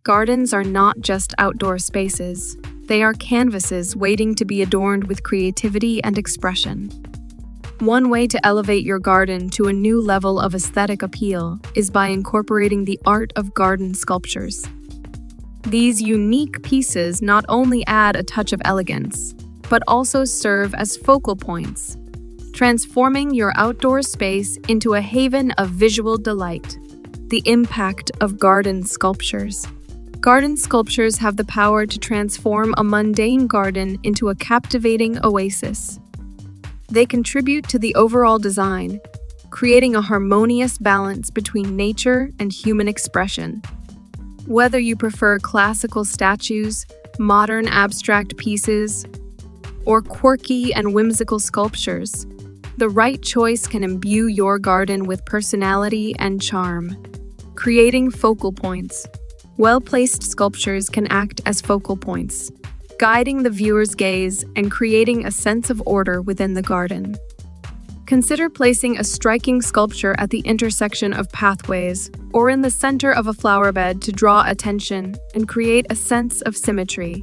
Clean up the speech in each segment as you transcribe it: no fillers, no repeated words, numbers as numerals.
Gardens are not just outdoor spaces. They are canvases waiting to be adorned with creativity and expression. One way to elevate your garden to a new level of aesthetic appeal is by incorporating the art of garden sculptures. These unique pieces not only add a touch of elegance, but also serve as focal points, transforming your outdoor space into a haven of visual delight. The impact of garden sculptures. Garden sculptures have the power to transform a mundane garden into a captivating oasis. They contribute to the overall design, creating a harmonious balance between nature and human expression. Whether you prefer classical statues, modern abstract pieces, or quirky and whimsical sculptures, the right choice can imbue your garden with personality and charm. Creating focal points. Well-placed sculptures can act as focal points, guiding the viewer's gaze and creating a sense of order within the garden. Consider placing a striking sculpture at the intersection of pathways or in the center of a flower bed to draw attention and create a sense of symmetry.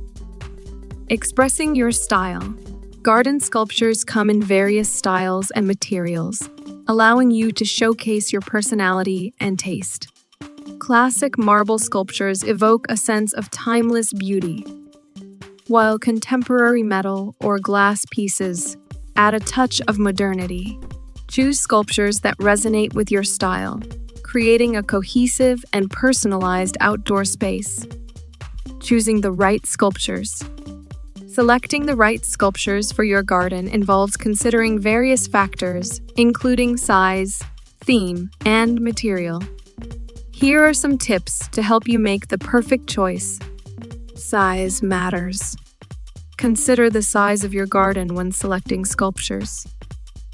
Expressing your style. Garden sculptures come in various styles and materials, allowing you to showcase your personality and taste. Classic marble sculptures evoke a sense of timeless beauty, while contemporary metal or glass pieces add a touch of modernity. Choose sculptures that resonate with your style, creating a cohesive and personalized outdoor space. Choosing the right sculptures. Selecting the right sculptures for your garden involves considering various factors, including size, theme, and material. Here are some tips to help you make the perfect choice. Size matters. Consider the size of your garden when selecting sculptures.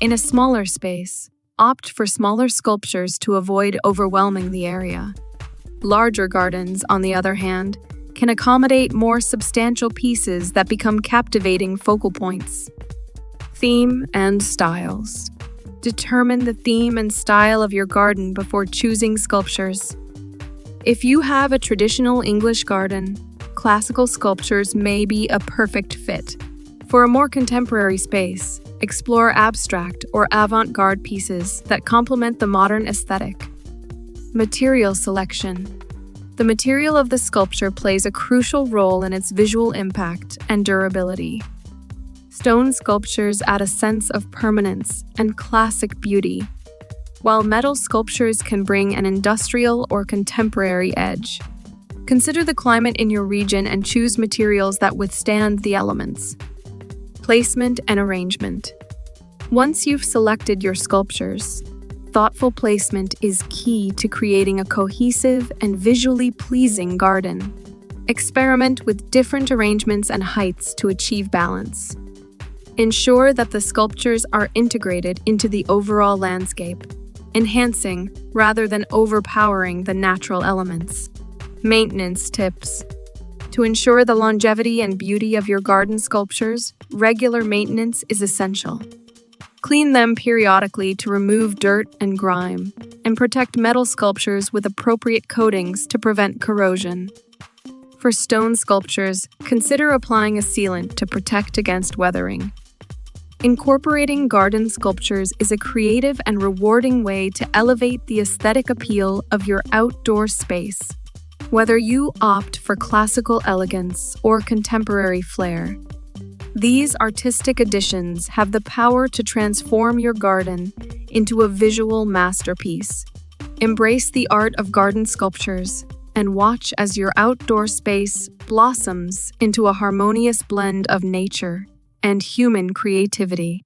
In a smaller space, opt for smaller sculptures to avoid overwhelming the area. Larger gardens, on the other hand, can accommodate more substantial pieces that become captivating focal points. Theme and styles. Determine the theme and style of your garden before choosing sculptures. If you have a traditional English garden, classical sculptures may be a perfect fit. For a more contemporary space, explore abstract or avant-garde pieces that complement the modern aesthetic. Material selection. The material of the sculpture plays a crucial role in its visual impact and durability. Stone sculptures add a sense of permanence and classic beauty, while metal sculptures can bring an industrial or contemporary edge. Consider the climate in your region and choose materials that withstand the elements. Placement and arrangement. Once you've selected your sculptures, thoughtful placement is key to creating a cohesive and visually pleasing garden. Experiment with different arrangements and heights to achieve balance. Ensure that the sculptures are integrated into the overall landscape, enhancing rather than overpowering the natural elements. Maintenance tips. To ensure the longevity and beauty of your garden sculptures, regular maintenance is essential. Clean them periodically to remove dirt and grime, and protect metal sculptures with appropriate coatings to prevent corrosion. For stone sculptures, consider applying a sealant to protect against weathering. Incorporating garden sculptures is a creative and rewarding way to elevate the aesthetic appeal of your outdoor space. Whether you opt for classical elegance or contemporary flair, these artistic additions have the power to transform your garden into a visual masterpiece. Embrace the art of garden sculptures and watch as your outdoor space blossoms into a harmonious blend of nature and human creativity.